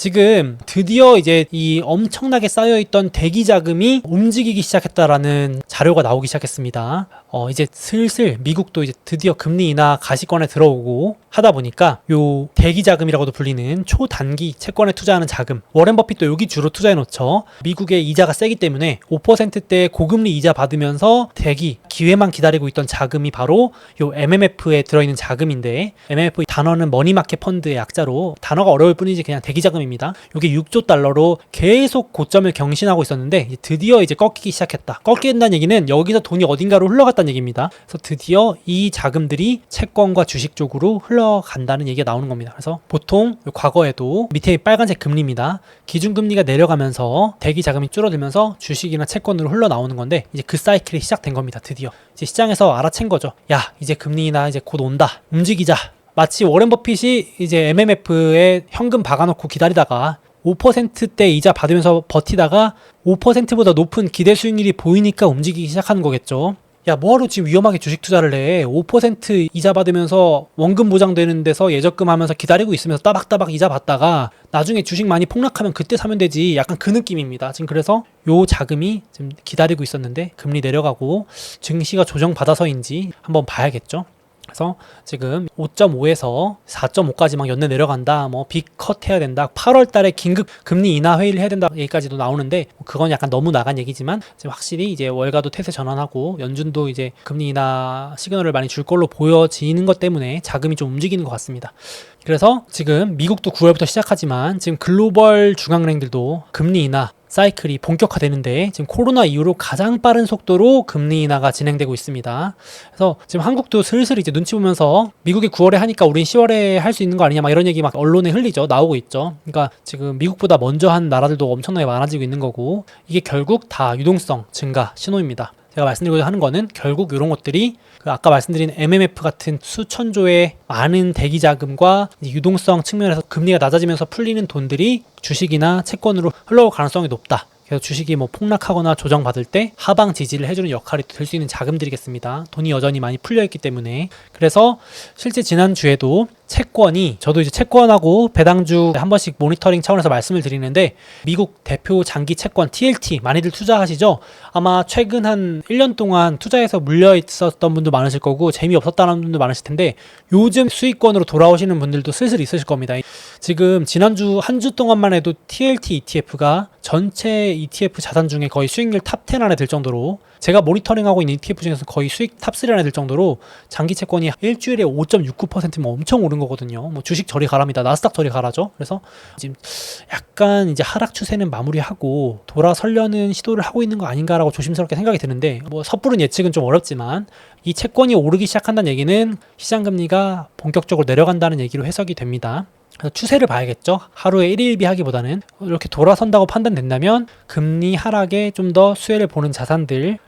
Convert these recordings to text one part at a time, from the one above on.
지금 드디어 이제 이 엄청나게 쌓여있던 대기 자금이 움직이기 시작했다라는 자료가 나오기 시작했습니다. 이제 슬슬 미국도 이제 드디어 금리 인하 가시권에 들어오고 하다 보니까 요 대기 자금이라고도 불리는 초단기 채권에 투자하는 자금, 워렌 버핏도 여기 주로 투자해 놓죠. 미국의 이자가 세기 때문에 5%대 고금리 이자 받으면서 대기 기회만 기다리고 있던 자금이 바로 요 MMF에 들어있는 자금인데, MMF 단어는 머니마켓 펀드의 약자로 단어가 어려울 뿐이지 그냥 대기 자금입니다. 이게 6조 달러로 계속 고점을 경신하고 있었는데 드디어 이제 꺾이기 시작했다. 꺾인다는 얘기는 여기서 돈이 어딘가로 흘러갔다는 얘기입니다. 그래서 드디어 이 자금들이 채권과 주식 쪽으로 흘러간다는 얘기가 나오는 겁니다. 그래서 보통 과거에도 밑에 빨간색 금리입니다. 기준금리가 내려가면서 대기 자금이 줄어들면서 주식이나 채권으로 흘러나오는 건데, 이제 그 사이클이 시작된 겁니다. 드디어 이제 시장에서 알아챈 거죠. 야, 이제 금리나 이제 곧 온다. 움직이자. 마치 워렌 버핏이 이제 MMF에 현금 박아놓고 기다리다가 5%대 이자 받으면서 버티다가 5%보다 높은 기대 수익률이 보이니까 움직이기 시작하는 거겠죠. 야, 뭐하러 지금 위험하게 주식 투자를 해? 5% 이자 받으면서 원금 보장되는 데서 예적금 하면서 기다리고 있으면서 따박따박 이자 받다가 나중에 주식 많이 폭락하면 그때 사면 되지. 약간 그 느낌입니다. 지금 그래서 요 자금이 지금 기다리고 있었는데 금리 내려가고 증시가 조정받아서인지 한번 봐야겠죠. 그래서 지금 5.5에서 4.5까지 막 연내 내려간다, 뭐 빅컷 해야 된다, 8월 달에 긴급 금리 인하 회의를 해야 된다 얘기까지도 나오는데, 그건 약간 너무 나간 얘기지만 지금 확실히 이제 월가도 태세 전환하고 연준도 이제 금리 인하 시그널을 많이 줄 걸로 보여지는 것 때문에 자금이 좀 움직이는 것 같습니다. 그래서 지금 미국도 9월부터 시작하지만 지금 글로벌 중앙은행들도 금리 인하 사이클이 본격화되는데, 지금 코로나 이후로 가장 빠른 속도로 금리 인하가 진행되고 있습니다. 그래서 지금 한국도 슬슬 이제 눈치 보면서 미국이 9월에 하니까 우린 10월에 할 수 있는 거 아니냐 막 이런 얘기 막 언론에 흘리죠. 나오고 있죠. 그러니까 지금 미국보다 먼저 한 나라들도 엄청나게 많아지고 있는 거고, 이게 결국 다 유동성 증가 신호입니다. 제가 말씀드리고자 하는 거는 결국 이런 것들이 아까 말씀드린 MMF 같은 수천조의 많은 대기 자금과 유동성 측면에서 금리가 낮아지면서 풀리는 돈들이 주식이나 채권으로 흘러올 가능성이 높다. 그래서 주식이 뭐 폭락하거나 조정받을 때 하방 지지를 해주는 역할이 될 수 있는 자금들이겠습니다. 돈이 여전히 많이 풀려있기 때문에. 그래서 실제 지난주에도 채권이, 저도 이제 채권하고 배당주 한 번씩 모니터링 차원에서 말씀을 드리는데, 미국 대표 장기 채권 TLT 많이들 투자하시죠? 아마 최근 한 1년 동안 투자해서 물려 있었던 분도 많으실 거고 재미없었다는 분도 많으실 텐데, 요즘 수익권으로 돌아오시는 분들도 슬슬 있으실 겁니다. 지금 지난주 한 주 동안만 해도 TLT ETF가 전체 ETF 자산 중에 거의 수익률 탑 10 안에 들 정도로, 제가 모니터링하고 있는 ETF 중에서 거의 수익 탑 3 안에 들 정도로 장기 채권이 일주일에 5.69%면 엄청 오른 거거든요. 뭐 주식 저리 가랍니다. 나스닥 저리 가라죠. 그래서 지금 약간 이제 하락 추세는 마무리하고 돌아서려는 시도를 하고 있는 거 아닌가라고 조심스럽게 생각이 드는데, 뭐 섣부른 예측은 좀 어렵지만 이 채권이 오르기 시작한다는 얘기는 시장 금리가 본격적으로 내려간다는 얘기로 해석이 됩니다. 그래서 추세를 봐야겠죠. 하루에 1일비 하기보다는 이렇게 돌아선다고 판단된다면 금리 하락에 좀 더 수혜를 보는 자산들을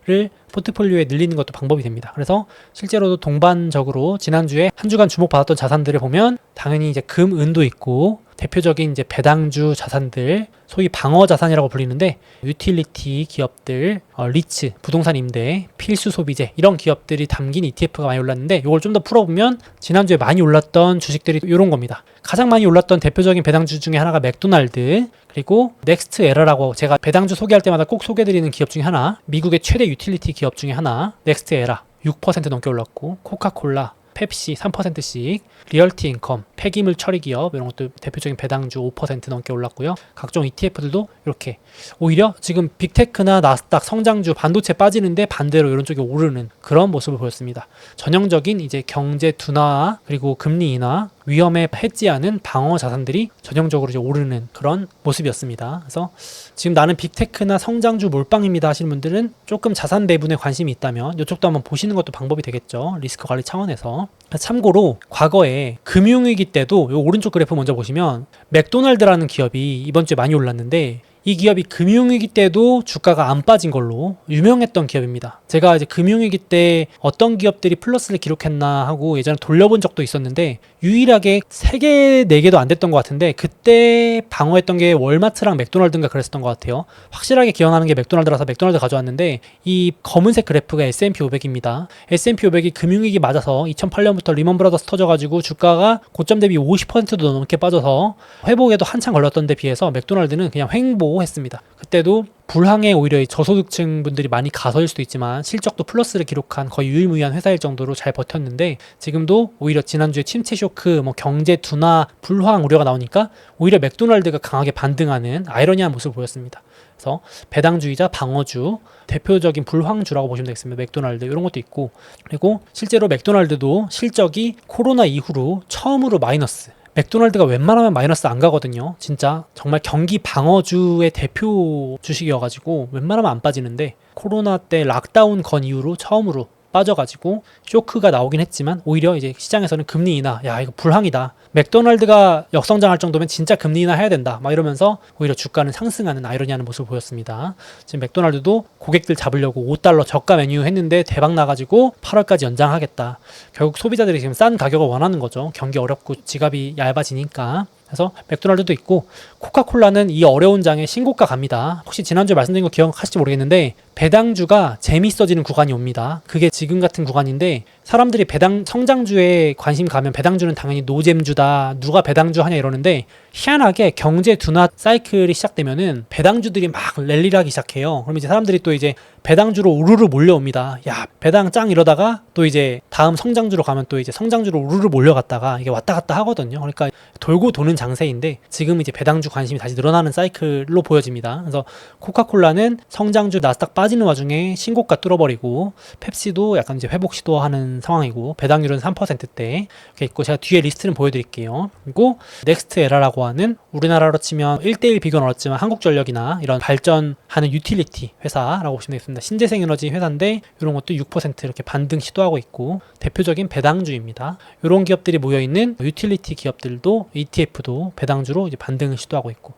포트폴리오에 늘리는 것도 방법이 됩니다. 그래서 실제로도 동반적으로 지난주에 한 주간 주목받았던 자산들을 보면 당연히 이제 금, 은도 있고, 대표적인 이제 배당주 자산들, 소위 방어 자산이라고 불리는데 유틸리티 기업들, 리츠, 부동산 임대, 필수 소비재, 이런 기업들이 담긴 ETF가 많이 올랐는데, 이걸 좀 더 풀어보면 지난주에 많이 올랐던 주식들이 이런 겁니다. 가장 많이 올랐던 대표적인 배당주 중에 하나가 맥도날드, 그리고 넥스트 에라라고 제가 배당주 소개할 때마다 꼭 소개해드리는 기업 중에 하나, 미국의 최대 유틸리티 기업 중에 하나 넥스트 에라 6% 넘게 올랐고, 코카콜라, 펩시 3%씩, 리얼티 인컴, 폐기물 처리 기업, 이런 것도 대표적인 배당주 5% 넘게 올랐고요. 각종 ETF들도 이렇게 오히려 지금 빅테크나 나스닥 성장주 반도체 빠지는데 반대로 이런 쪽이 오르는 그런 모습을 보였습니다. 전형적인 이제 경제 둔화 그리고 금리 인하 위험에 해지하는 방어 자산들이 전형적으로 이제 오르는 그런 모습이었습니다. 그래서 지금 나는 빅테크나 성장주 몰빵입니다 하시는 분들은 조금 자산 배분에 관심이 있다면 이쪽도 한번 보시는 것도 방법이 되겠죠. 리스크 관리 차원에서. 참고로 과거에 금융위기 때도 이 오른쪽 그래프 먼저 보시면 맥도날드라는 기업이 이번 주에 많이 올랐는데, 이 기업이 금융위기 때도 주가가 안 빠진 걸로 유명했던 기업입니다. 제가 이제 금융위기 때 어떤 기업들이 플러스를 기록했나 하고 예전에 돌려본 적도 있었는데 유일하게 3개, 4개도 안 됐던 것 같은데 그때 방어했던 게 월마트랑 맥도날드인가 그랬었던 것 같아요. 확실하게 기억나는 게 맥도날드라서 맥도날드 가져왔는데 이 검은색 그래프가 S&P 500입니다. S&P 500이 금융위기 맞아서 2008년부터 리먼 브라더스 터져가지고 주가가 고점 대비 50%도 넘게 빠져서 회복에도 한참 걸렸던 데 비해서 맥도날드는 그냥 횡보했습니다. 그때도 불황에 오히려 저소득층 분들이 많이 가서일 수도 있지만 실적도 플러스를 기록한 거의 유일무이한 회사일 정도로 잘 버텼는데 지금도 오히려 지난주에 침체 쇼크, 경제 둔화, 불황 우려가 나오니까 오히려 맥도날드가 강하게 반등하는 아이러니한 모습을 보였습니다. 그래서 배당주이자 방어주, 대표적인 불황주라고 보시면 되겠습니다. 맥도날드 이런 것도 있고 그리고 실제로 맥도날드도 실적이 코로나 이후로 처음으로 마이너스 맥도날드가 웬만하면 마이너스 안 가거든요. 진짜 정말 경기 방어주의 대표 주식이어가지고 웬만하면 안 빠지는데 코로나 때 락다운 건 이후로 처음으로 빠져가지고 쇼크가 나오긴 했지만 오히려 이제 시장에서는 금리 인하, 야 이거 불황이다. 맥도날드가 역성장할 정도면 진짜 금리 인하 해야 된다. 막 이러면서 오히려 주가는 상승하는 아이러니하는 모습을 보였습니다. 지금 맥도날드도 고객들 잡으려고 $5 저가 메뉴 했는데 대박 나가지고 8월까지 연장하겠다. 결국 소비자들이 지금 싼 가격을 원하는 거죠. 경기 어렵고 지갑이 얇아지니까. 그래서 맥도날드도 있고 코카콜라는 이 어려운 장에 신고가 갑니다. 혹시 지난주에 말씀드린 거 기억하실지 모르겠는데 배당주가 재밌어지는 구간이 옵니다. 그게 지금 같은 구간인데 사람들이 배당 성장주에 관심 가면 배당주는 당연히 노잼주다. 누가 배당주 하냐 이러는데 희한하게 경제 둔화 사이클이 시작되면은 배당주들이 막 랠리를 하기 시작해요. 그럼 이제 사람들이 또 이제 배당주로 우르르 몰려옵니다. 야, 배당 짱 이러다가 또 이제 다음 성장주로 가면 또 이제 성장주로 우르르 몰려갔다가 이게 왔다 갔다 하거든요. 그러니까 돌고 도는 장세인데 지금 이제 배당주 관심이 다시 늘어나는 사이클로 보여집니다. 그래서 코카콜라는 성장주 나스닥 빠지는 와중에 신고가 뚫어버리고 펩시도 약간 이제 회복 시도하는 상황이고 배당률은 3%대 이렇게 있고 제가 뒤에 리스트는 보여드릴게요. 그리고 넥스트에라라고 하는 우리나라로 치면 1대1 비교는 어렵지만 한국전력이나 이런 발전하는 유틸리티 회사라고 보시면 되겠습니다. 신재생에너지 회사인데 이런 것도 6% 이렇게 반등 시도하고 있고 대표적인 배당주입니다. 이런 기업들이 모여있는 유틸리티 기업들도 ETF도 배당주로 이제 반등을 시도하고 있고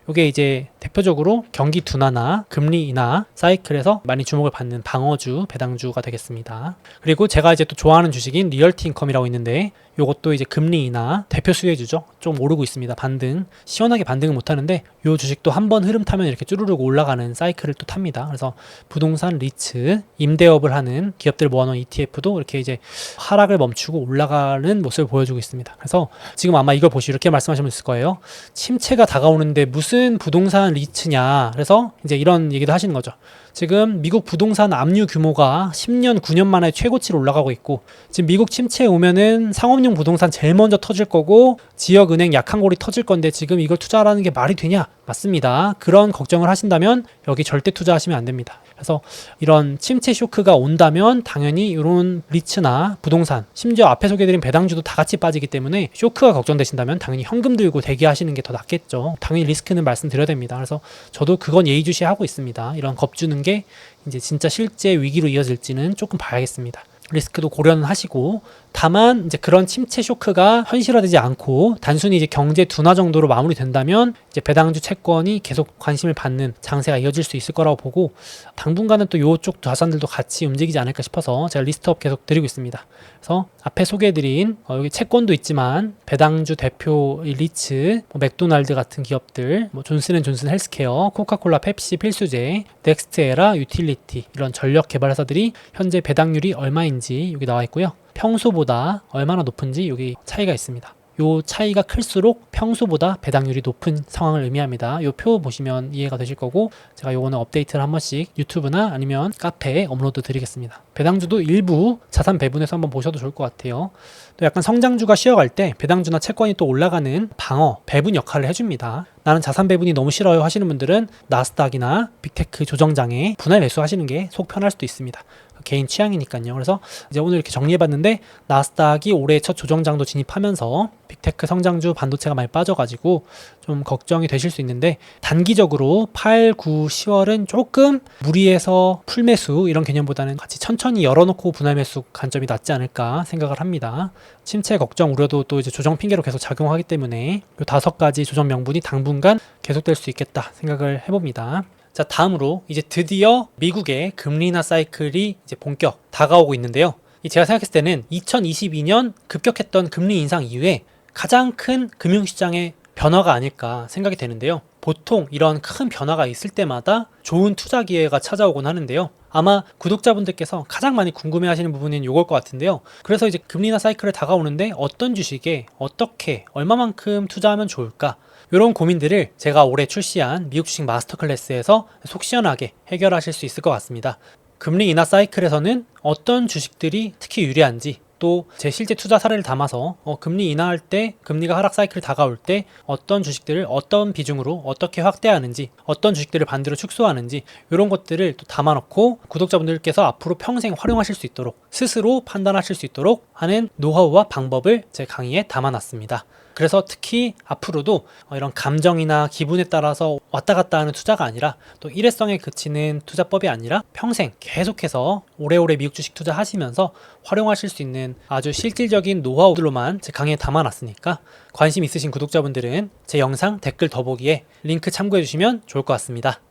이게 이제 대표적으로 경기 둔화나 금리 인하 사이클에서 많이 주목을 받는 방어주, 배당주가 되겠습니다. 그리고 제가 이제 또 좋아하는 주식인 리얼티 인컴이라고 있는데 요것도 이제 금리 인하 대표 수혜주죠. 좀 오르고 있습니다. 반등. 시원하게 반등은 못하는데 요 주식도 한번 흐름 타면 이렇게 쭈르륵 올라가는 사이클을 또 탑니다. 그래서 부동산 리츠, 임대업을 하는 기업들 모아놓은 ETF도 이렇게 이제 하락을 멈추고 올라가는 모습을 보여주고 있습니다. 그래서 지금 아마 이걸 보시고 이렇게 말씀하시면 있을 거예요. 침체가 다가오는데 무슨 부동산 리츠냐. 그래서 이제 이런 얘기도 하시는 거죠. 지금 미국 부동산 압류 규모가 10년, 9년 만에 최고치로 올라가고 있고 지금 미국 침체에 오면은 상업용 부동산 제일 먼저 터질 거고 지역은행 약한 골이 터질 건데 지금 이걸 투자하라는 게 말이 되냐? 맞습니다. 그런 걱정을 하신다면 여기 절대 투자하시면 안 됩니다. 그래서 이런 침체 쇼크가 온다면 당연히 이런 리츠나 부동산 심지어 앞에 소개해드린 배당주도 다 같이 빠지기 때문에 쇼크가 걱정되신다면 당연히 현금 들고 대기하시는 게 더 낫겠죠. 당연히 리스크는 말씀드려야 됩니다. 그래서 저도 그건 예의주시하고 있습니다. 이런 겁주는 게 이제 진짜 실제 위기로 이어질지는 조금 봐야겠습니다. 리스크도 고려는 하시고 다만 이제 그런 침체 쇼크가 현실화되지 않고 단순히 이제 경제 둔화 정도로 마무리된다면 이제 배당주 채권이 계속 관심을 받는 장세가 이어질 수 있을 거라고 보고 당분간은 또 이쪽 자산들도 같이 움직이지 않을까 싶어서 제가 리스트업 계속 드리고 있습니다. 그래서 앞에 소개해드린 여기 채권도 있지만 배당주 대표 리츠, 맥도날드 같은 기업들, 존슨앤존슨 헬스케어, 코카콜라, 펩시, 필수제, 넥스트에라, 유틸리티 이런 전력 개발 회사들이 현재 배당률이 얼마인지 여기 나와 있고요. 평소보다 얼마나 높은지 여기 차이가 있습니다. 요 차이가 클수록 평소보다 배당률이 높은 상황을 의미합니다. 요 표 보시면 이해가 되실 거고 제가 요거는 업데이트를 한 번씩 유튜브나 아니면 카페에 업로드 드리겠습니다. 배당주도 일부 자산 배분해서 한번 보셔도 좋을 것 같아요. 또 약간 성장주가 쉬어갈 때 배당주나 채권이 또 올라가는 방어, 배분 역할을 해줍니다. 나는 자산 배분이 너무 싫어요 하시는 분들은 나스닥이나 빅테크 조정장에 분할 매수하시는 게 속 편할 수도 있습니다. 개인 취향이니까요. 그래서 이제 오늘 이렇게 정리해봤는데 나스닥이 올해 첫 조정장도 진입하면서 빅테크 성장주 반도체가 많이 빠져가지고 좀 걱정이 되실 수 있는데 단기적으로 8, 9, 10월은 조금 무리해서 풀매수 이런 개념보다는 같이 천천히 열어놓고 분할매수 관점이 낫지 않을까 생각을 합니다. 침체 걱정 우려도 또 이제 조정 핑계로 계속 작용하기 때문에 이 5가지 조정 명분이 당분간 계속될 수 있겠다 생각을 해봅니다. 자, 다음으로 이제 드디어 미국의 금리 인하 사이클이 이제 본격 다가오고 있는데요. 제가 생각했을 때는 2022년 급격했던 금리 인상 이후에 가장 큰 금융시장의 변화가 아닐까 생각이 되는데요. 보통 이런 큰 변화가 있을 때마다 좋은 투자 기회가 찾아오곤 하는데요. 아마 구독자분들께서 가장 많이 궁금해하시는 부분은 이걸 것 같은데요. 그래서 이제 금리 인하 사이클에 다가오는데 어떤 주식에 어떻게 얼마만큼 투자하면 좋을까? 이런 고민들을 제가 올해 출시한 미국 주식 마스터 클래스에서 속 시원하게 해결하실 수 있을 것 같습니다. 금리 인하 사이클에서는 어떤 주식들이 특히 유리한지 또 제 실제 투자 사례를 담아서 금리 인하할 때 금리가 하락 사이클 다가올 때 어떤 주식들을 어떤 비중으로 어떻게 확대하는지 어떤 주식들을 반대로 축소하는지 이런 것들을 또 담아놓고 구독자분들께서 앞으로 평생 활용하실 수 있도록 스스로 판단하실 수 있도록 하는 노하우와 방법을 제 강의에 담아놨습니다. 그래서 특히 앞으로도 이런 감정이나 기분에 따라서 왔다 갔다 하는 투자가 아니라 또 일회성에 그치는 투자법이 아니라 평생 계속해서 오래오래 미국 주식 투자하시면서 활용하실 수 있는 아주 실질적인 노하우들로만 제 강의에 담아놨으니까 관심 있으신 구독자분들은 제 영상 댓글 더보기에 링크 참고해 주시면 좋을 것 같습니다.